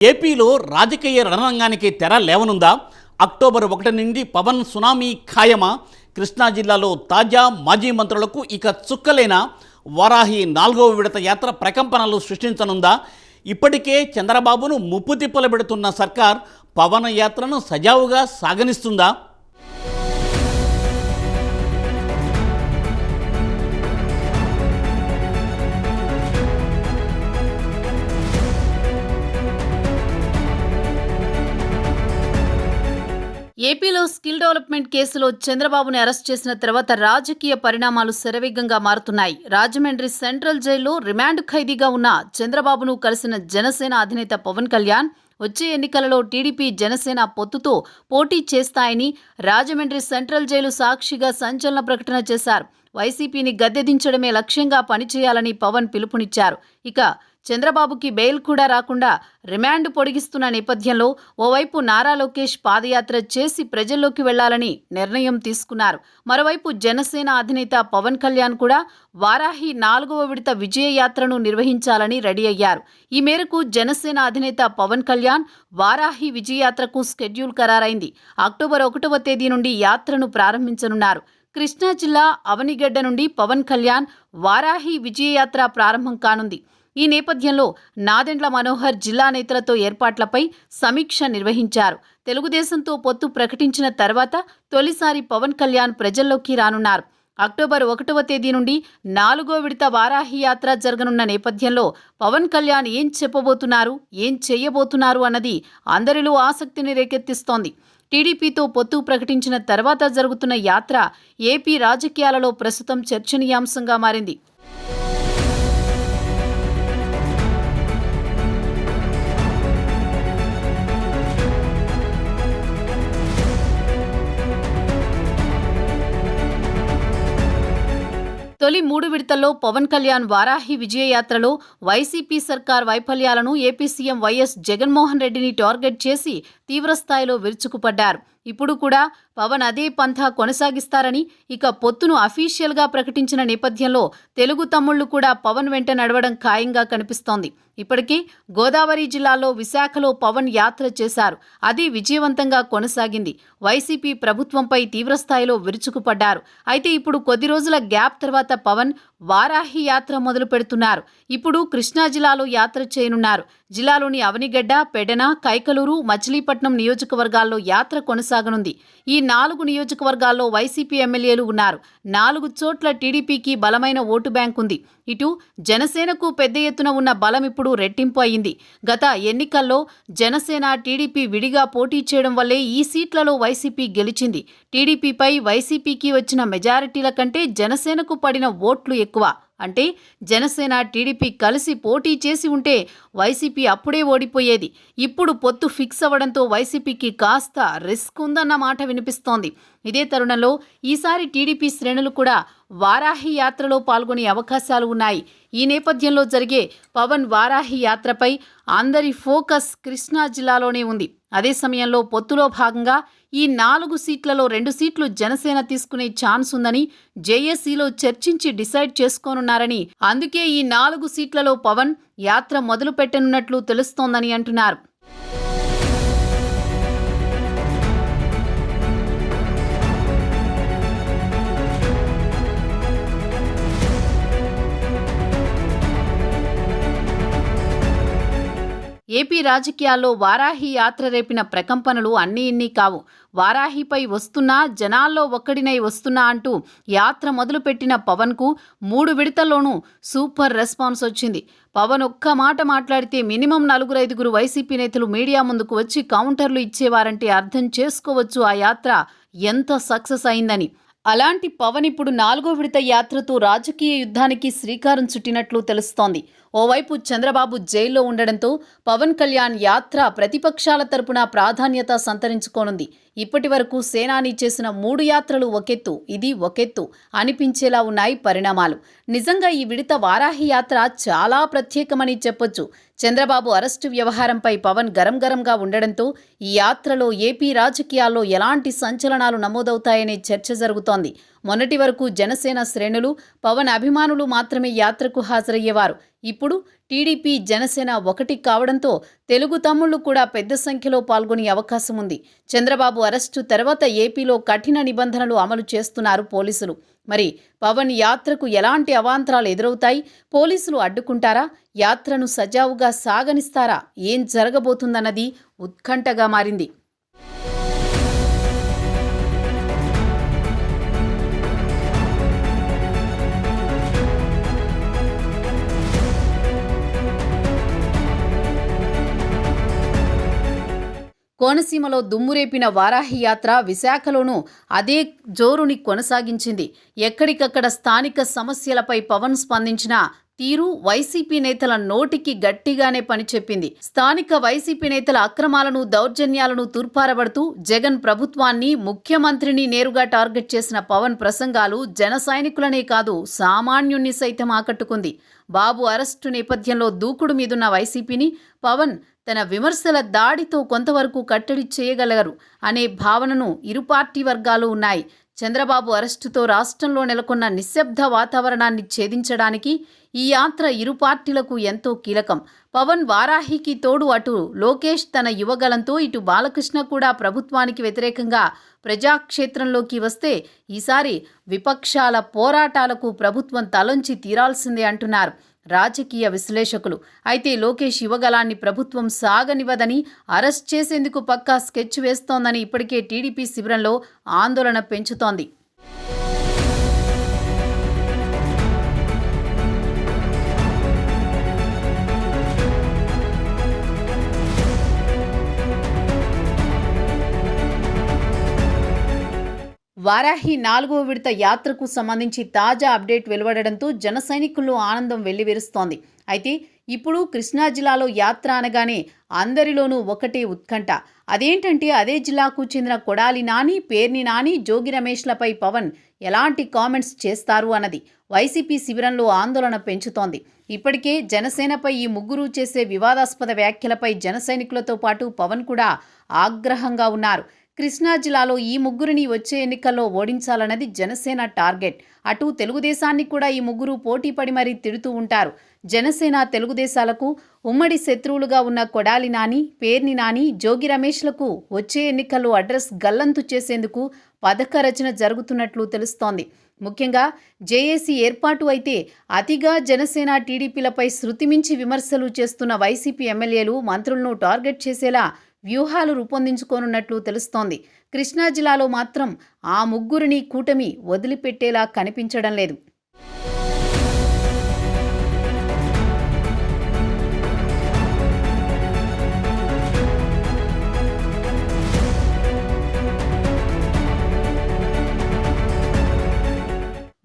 ఏపీలో రాజకీయ రణరంగానికి తెర లేవనుందా? అక్టోబర్ 1 నుండి పవన్ సునామీ ఖాయమా? కృష్ణా జిల్లాలో తాజా మాజీ మంత్రులకు ఇక చుక్కలేనా? వారాహి 4వ విడత యాత్ర ప్రకంపనలు సృష్టించనుందా? ఇప్పటికే చంద్రబాబును ముప్పు తిప్పలు పెడుతున్న సర్కార్ పవన్ యాత్రను సజావుగా సాగనిస్తుందా? ఏపీలో స్కిల్ డెవలప్మెంట్ కేసులో చంద్రబాబుని అరెస్ట్ చేసిన తర్వాత రాజకీయ పరిణామాలు శరవేగంగా మారుతున్నాయి. రాజమండ్రి సెంట్రల్ జైల్లో రిమాండ్ ఖైదీగా ఉన్న చంద్రబాబును కలిసిన జనసేన అధినేత పవన్ కళ్యాణ్ వచ్చే ఎన్నికలలో టీడీపీ జనసేన పొత్తుతో పోటీ చేస్తాయని రాజమండ్రి సెంట్రల్ జైలు సాక్షిగా సంచలన ప్రకటన చేశారు. వైసీపీని గద్దెదించడమే లక్ష్యంగా పనిచేయాలని పవన్ పిలుపునిచ్చారు. ఇక చంద్రబాబుకి బెయిల్ కూడా రాకుండా రిమాండ్ పొడిగిస్తున్న నేపథ్యంలో ఓవైపు నారా లోకేష్ పాదయాత్ర చేసి ప్రజల్లోకి వెళ్లాలని నిర్ణయం తీసుకున్నారు. మరోవైపు జనసేన అధినేత పవన్ కళ్యాణ్ కూడా వారాహి 4వ విడత విజయయాత్రను నిర్వహించాలని రెడీ అయ్యారు. ఈ మేరకు జనసేన అధినేత పవన్ కళ్యాణ్ వారాహి విజయయాత్రకు స్కెడ్యూల్ ఖరారైంది. అక్టోబర్ 1వ తేదీ నుండి యాత్రను ప్రారంభించనున్నారు. కృష్ణా జిల్లా అవనిగడ్డ నుండి పవన్ కళ్యాణ్ వారాహి విజయయాత్ర ప్రారంభం కానుంది. ఈ నేపథ్యంలో నాదెండ్ల మనోహర్ జిల్లా నేతలతో ఏర్పాట్లపై సమీక్ష నిర్వహించారు. తెలుగుదేశంతో పొత్తు ప్రకటించిన తర్వాత తొలిసారి పవన్ కళ్యాణ్ ప్రజల్లోకి రానున్నారు. అక్టోబర్ 1వ తేదీ నుండి 4వ విడత వారాహి యాత్ర జరగనున్న నేపథ్యంలో పవన్ కళ్యాణ్ ఏం చెప్పబోతున్నారు, ఏం చేయబోతున్నారు అన్నది అందరిలో ఆసక్తిని రేకెత్తిస్తోంది. టీడీపీతో పొత్తు ప్రకటించిన తర్వాత జరుగుతున్న యాత్ర ఏపీ రాజకీయాలలో ప్రస్తుతం చర్చనీయాంశంగా మారింది. తొలి 3 విడతల్లో పవన్ కళ్యాణ్ వారాహి విజయయాత్రలో వైసీపీ సర్కార్ వైఫల్యాలను ఏపీ సీఎం వైఎస్ జగన్మోహన్ రెడ్డిని టార్గెట్ చేసి తీవ్రస్థాయిలో విరుచుకుపడ్డారు. ఇప్పుడు కూడా పవన్ అదే పంథా కొనసాగిస్తారని, ఇక పొత్తును అఫీషియల్గా ప్రకటించిన నేపథ్యంలో తెలుగు తమ్ముళ్లు కూడా పవన్ వెంట నడవడం ఖాయంగా కనిపిస్తోంది. ఇప్పటికే గోదావరి జిల్లాలో విశాఖలో పవన్ యాత్ర చేశారు. అది విజయవంతంగా కొనసాగింది. వైసీపీ ప్రభుత్వంపై తీవ్రస్థాయిలో విరుచుకుపడ్డారు. అయితే ఇప్పుడు కొద్ది రోజుల గ్యాప్ తర్వాత పవన్ వారాహి యాత్ర మొదలు పెడుతున్నారు. ఇప్పుడు కృష్ణా జిల్లాలో యాత్ర చేయనున్నారు. జిల్లాలోని అవనిగడ్డ, పెడన, కైకలూరు, మచిలీపట్నం నియోజకవర్గాల్లో యాత్ర కొనసాగనుంది. ఈ 4 నియోజకవర్గాల్లో వైసీపీ ఎమ్మెల్యేలు ఉన్నారు. 4 చోట్ల టీడీపీకి బలమైన ఓటు బ్యాంక్ ఉంది. ఇటు జనసేనకు పెద్ద ఎత్తున ఉన్న బలం ఇప్పుడు రెట్టింపు అయింది. గత ఎన్నికల్లో జనసేన, టీడీపీ విడిగా పోటీ చేయడం వల్లే ఈ సీట్లలో వైసీపీ గెలిచింది. టీడీపీపై వైసీపీకి వచ్చిన మెజారిటీల కంటే జనసేనకు పడిన ఓట్లు ఎక్కువ. అంటే జనసేన, టీడీపీ కలిసి పోటీ చేసి ఉంటే వైసీపీ అప్పుడే ఓడిపోయేది. ఇప్పుడు పొత్తు ఫిక్స్ అవ్వడంతో వైసీపీకి కాస్త రిస్క్ ఉందన్న మాట వినిపిస్తోంది. ఇదే తరుణంలో ఈసారి టీడీపీ శ్రేణులు కూడా వారాహి యాత్రలో పాల్గొనే అవకాశాలు ఉన్నాయి. ఈ నేపథ్యంలో జరిగే పవన్ వారాహి యాత్రపై అందరి ఫోకస్ కృష్ణా జిల్లాలోనే ఉంది. అదే సమయంలో పొత్తులో భాగంగా ఈ 4 సీట్లలో 2 సీట్లు జనసేన తీసుకునే ఛాన్స్ ఉందని జేఏసీలో చర్చించి డిసైడ్ చేసుకోనున్నారని, అందుకే ఈ 4 సీట్లలో పవన్ యాత్ర మొదలు పెట్టనున్నట్లు తెలుస్తోందని అంటున్నారు. ఏపీ రాజకీయాల్లో వారాహి యాత్ర రేపిన ప్రకంపనలు అన్నీ ఇన్ని కావు. వారాహిపై వస్తున్నా, జనాల్లో ఒక్కడినై వస్తున్నా అంటూ యాత్ర మొదలుపెట్టిన పవన్కు 3 విడతల్లోనూ సూపర్ రెస్పాన్స్ వచ్చింది. పవన్ ఒక్క మాట మాట్లాడితే మినిమం 4-5 వైసీపీ నేతలు మీడియా ముందుకు వచ్చి కౌంటర్లు ఇచ్చేవారంటే అర్థం చేసుకోవచ్చు ఆ యాత్ర ఎంత సక్సెస్ అయిందని. అలాంటి పవన్ ఇప్పుడు 4వ విడత యాత్రతో రాజకీయ యుద్ధానికి శ్రీకారం చుట్టినట్లు తెలుస్తోంది. ఓవైపు చంద్రబాబు జైల్లో ఉండడంతో పవన్ కళ్యాణ్ యాత్ర ప్రతిపక్షాల తరపున ప్రాధాన్యత సంతరించుకోనుంది. ఇప్పటి వరకు సేనాని చేసిన 3 యాత్రలు ఒకెత్తు, ఇది ఒకెత్తు అనిపించేలా ఉన్నాయి పరిణామాలు. నిజంగా ఈ విడత వారాహి యాత్ర చాలా ప్రత్యేకమని చెప్పొచ్చు. చంద్రబాబు అరెస్టు వ్యవహారంపై పవన్ గరంగా ఉండడంతో ఈ యాత్రలో ఏపీ రాజకీయాల్లో ఎలాంటి సంచలనాలు నమోదవుతాయనే చర్చ జరుగుతోంది. మొన్నటి వరకు జనసేన శ్రేణులు, పవన్ అభిమానులు మాత్రమే యాత్రకు హాజరయ్యేవారు. ఇప్పుడు టీడీపీ జనసేన ఒకటి కావడంతో తెలుగు తమ్ముళ్లు కూడా పెద్ద సంఖ్యలో పాల్గొనే అవకాశం ఉంది. చంద్రబాబు అరెస్టు తర్వాత ఏపీలో కఠిన నిబంధనలు అమలు చేస్తున్నారు పోలీసులు. మరి పవన్ యాత్రకు ఎలాంటి అవాంతరాలు ఎదురవుతాయి? పోలీసులు అడ్డుకుంటారా? యాత్రను సజావుగా సాగనిస్తారా? ఏం జరగబోతుందన్నది ఉత్కంఠగా మారింది. కోనసీమలో దుమ్మురేపిన వారాహి యాత్ర విశాఖలోనూ అదే జోరుని కొనసాగించింది. ఎక్కడికక్కడ స్థానిక సమస్యలపై పవన్ స్పందించిన తీరు వైసీపీ నేతల నోటికి గట్టిగానే పనిచెప్పింది. స్థానిక వైసీపీ నేతల అక్రమాలను, దౌర్జన్యాలను తూర్పారబడుతూ జగన్ ప్రభుత్వాన్ని, ముఖ్యమంత్రిని నేరుగా టార్గెట్ చేసిన పవన్ ప్రసంగాలు జన సైనికులనే కాదు సామాన్యుణ్ణి సైతం ఆకట్టుకుంది. బాబు అరెస్టు నేపథ్యంలో దూకుడు మీదున్న వైసీపీని పవన్ తన విమర్శల దాడితో కొంతవరకు కట్టడి చేయగలరు అనే భావనను ఇరు పార్టీ వర్గాలు ఉన్నాయి. చంద్రబాబు అరెస్టుతో రాష్ట్రంలో నెలకొన్న నిశ్శబ్ద వాతావరణాన్ని ఛేదించడానికి ఈ యాత్ర ఇరు పార్టీలకు ఎంతో కీలకం. పవన్ వారాహికి తోడు అటు లోకేష్ తన యువగలంతో, ఇటు బాలకృష్ణ కూడా ప్రభుత్వానికి వ్యతిరేకంగా ప్రజాక్షేత్రంలోకి వస్తే ఈసారి విపక్షాల పోరాటాలకు ప్రభుత్వం తలొంచి తీరాల్సిందే అంటున్నారు రాజకీయ విశ్లేషకులు. అయితే లోకేష్ యువగలాన్ని ప్రభుత్వం సాగనివ్వదని, అరెస్ట్ చేసేందుకు పక్కా స్కెచ్ వేస్తోందని ఇప్పటికే టీడీపీ శిబిరంలో ఆందోళన పెంచుతోంది. వారాహి 4వ విడత యాత్రకు సంబంధించి తాజా అప్డేట్ వెలువడడంతో జన సైనికుల్లో ఆనందం వెల్లివిరుస్తోంది. అయితే ఇప్పుడు కృష్ణా జిల్లాలో యాత్ర అనగానే అందరిలోనూ ఒకటే ఉత్కంఠ. అదేంటంటే అదే జిల్లాకు చెందిన కొడాలి నాని, పేర్ని నాని, జోగి రమేష్లపై పవన్ ఎలాంటి కామెంట్స్ చేస్తారు అన్నది వైసీపీ శిబిరంలో ఆందోళన పెంచుతోంది. ఇప్పటికే జనసేనపై ఈ ముగ్గురు చేసే వివాదాస్పద వ్యాఖ్యలపై జన సైనికులతో పాటు పవన్ కూడా ఆగ్రహంగా ఉన్నారు. కృష్ణా జిల్లాలో ఈ ముగ్గురిని వచ్చే ఎన్నికల్లో ఓడించాలన్నది జనసేన టార్గెట్. అటు తెలుగుదేశాన్ని కూడా ఈ ముగ్గురు పోటీపడి మరీ తిడుతూ ఉంటారు. జనసేన, తెలుగుదేశాలకు ఉమ్మడి శత్రువులుగా ఉన్న కొడాలి నాని, పేర్ని నాని, జోగి రమేష్లకు వచ్చే ఎన్నికల్లో అడ్రస్ గల్లంతు చేసేందుకు పథక రచన జరుగుతున్నట్లు తెలుస్తోంది. ముఖ్యంగా జేఏసీ ఏర్పాటు అయితే అతిగా జనసేన, టీడీపీలపై శృతిమించి విమర్శలు చేస్తున్న వైసీపీ ఎమ్మెల్యేలు, మంత్రులను టార్గెట్ చేసేలా వ్యూహాలు రూపొందించుకోనున్నట్లు తెలుస్తోంది. కృష్ణా జిల్లాలో మాత్రం ఆ ముగ్గురిని కూటమి వదిలిపెట్టేలా కనిపించడం లేదు.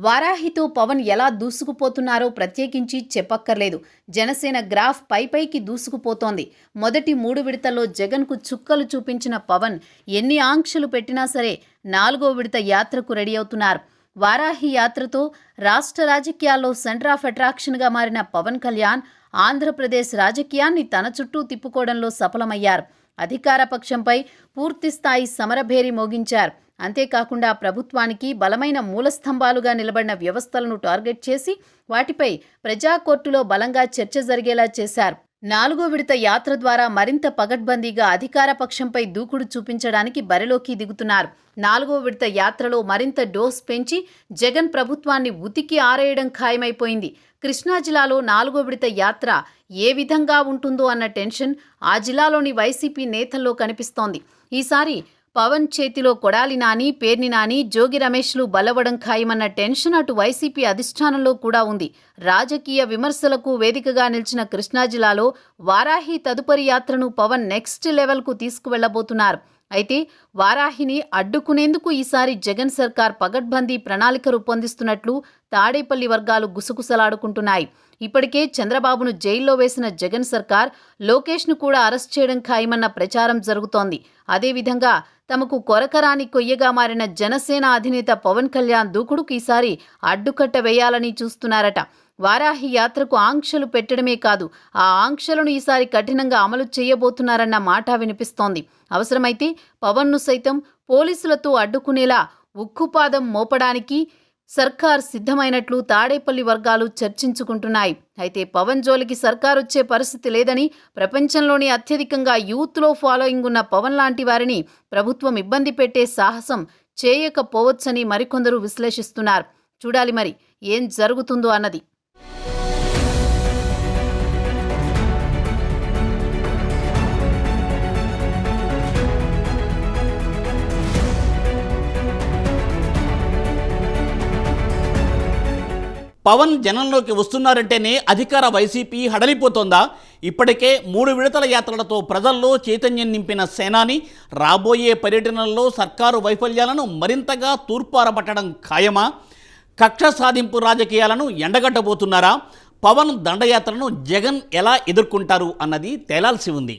వారాహితో పవన్ ఎలా దూసుకుపోతున్నారో ప్రత్యేకించి చెప్పక్కర్లేదు. జనసేన గ్రాఫ్ పైపైకి దూసుకుపోతోంది. మొదటి 3 విడతల్లో జగన్కు చుక్కలు చూపించిన పవన్ ఎన్ని ఆంక్షలు పెట్టినా సరే 4వ విడత యాత్రకు రెడీ అవుతున్నారు. వారాహి యాత్రతో రాష్ట్ర రాజకీయాల్లో సెంటర్ ఆఫ్ అట్రాక్షన్గా మారిన పవన్ కళ్యాణ్ ఆంధ్రప్రదేశ్ రాజకీయాన్ని తన చుట్టూ తిప్పుకోవడంలో సఫలమయ్యారు. అధికార పక్షంపై పూర్తిస్థాయి సమరభేరి మోగించారు. అంతేకాకుండా ప్రభుత్వానికి బలమైన మూలస్తంభాలుగా నిలబడిన వ్యవస్థలను టార్గెట్ చేసి వాటిపై ప్రజా కోర్టులో బలంగా చర్చ జరిగేలా చేశారు. 4వ విడత యాత్ర ద్వారా మరింత పగడ్బందీగా అధికార పక్షంపై దూకుడు చూపించడానికి బరిలోకి దిగుతున్నారు. 4వ విడత యాత్రలో మరింత డోస్ పెంచి జగన్ ప్రభుత్వాన్ని ఉతికి ఆరేయడం ఖాయమైపోయింది. కృష్ణా జిల్లాలో 4వ విడత యాత్ర ఏ విధంగా ఉంటుందో అన్న టెన్షన్ ఆ జిల్లాలోని వైసీపీ నేతల్లో కనిపిస్తోంది. ఈసారి పవన్ చేతిలో కొడాలి నాని, పేర్ని నాని, జోగి రమేష్లు బలవడం ఖాయమన్న టెన్షన్ అటు వైసీపీ అధిష్టానంలో కూడా ఉంది. రాజకీయ విమర్శలకు వేదికగా నిలిచిన కృష్ణా జిల్లాలో వారాహి తదుపరి యాత్రను పవన్ నెక్స్ట్ లెవెల్కు తీసుకువెళ్లబోతున్నారు. అయితే వారాహిని అడ్డుకునేందుకు ఈసారి జగన్ సర్కార్ పగడ్బందీ ప్రణాళిక రూపొందిస్తున్నట్లు తాడేపల్లి వర్గాలు గుసగుసలాడుకుంటున్నాయి. ఇప్పటికే చంద్రబాబును జైల్లో వేసిన జగన్ సర్కార్ లోకేష్ను కూడా అరెస్ట్ చేయడం ఖాయమన్న ప్రచారం జరుగుతోంది. అదేవిధంగా తమకు కొరకరాని కొయ్యగా మారిన జనసేన అధినేత పవన్ కళ్యాణ్ దూకుడుకు ఈసారి అడ్డుకట్ట వేయాలని చూస్తున్నారట. వారాహి యాత్రకు ఆంక్షలు పెట్టడమే కాదు, ఆ ఆంక్షలను ఈసారి కఠినంగా అమలు చేయబోతున్నారన్న మాట వినిపిస్తోంది. అవసరమైతే పవన్ను సైతం పోలీసులతో అడ్డుకునేలా ఉక్కుపాదం మోపడానికి సర్కార్ సిద్ధమైనట్లు తాడేపల్లి వర్గాలు చర్చించుకుంటున్నాయి. అయితే పవన్ జోలికి సర్కార్ వచ్చే పరిస్థితి లేదని, ప్రపంచంలోని అత్యధికంగా యూత్లో ఫాలోయింగ్ ఉన్న పవన్ లాంటి వారిని ప్రభుత్వం ఇబ్బంది పెట్టే సాహసం చేయకపోవచ్చని మరికొందరు విశ్లేషిస్తున్నారు. చూడాలి మరి ఏం జరుగుతుందో అన్నది. పవన్ జనంలోకి వస్తున్నారంటేనే అధికార వైసీపీ హడలిపోతోందా? ఇప్పటికే 3 విడతల యాత్రలతో ప్రజల్లో చైతన్యం నింపిన సేనాని రాబోయే పర్యటనల్లో సర్కారు వైఫల్యాలను మరింతగా తూర్పారబట్టడం ఖాయమా? కక్ష సాధింపు రాజకీయాలను ఎండగట్టబోతున్నారా? పవన్ దండయాత్రను జగన్ ఎలా ఎదుర్కొంటారు అన్నది తేలాల్సి ఉంది.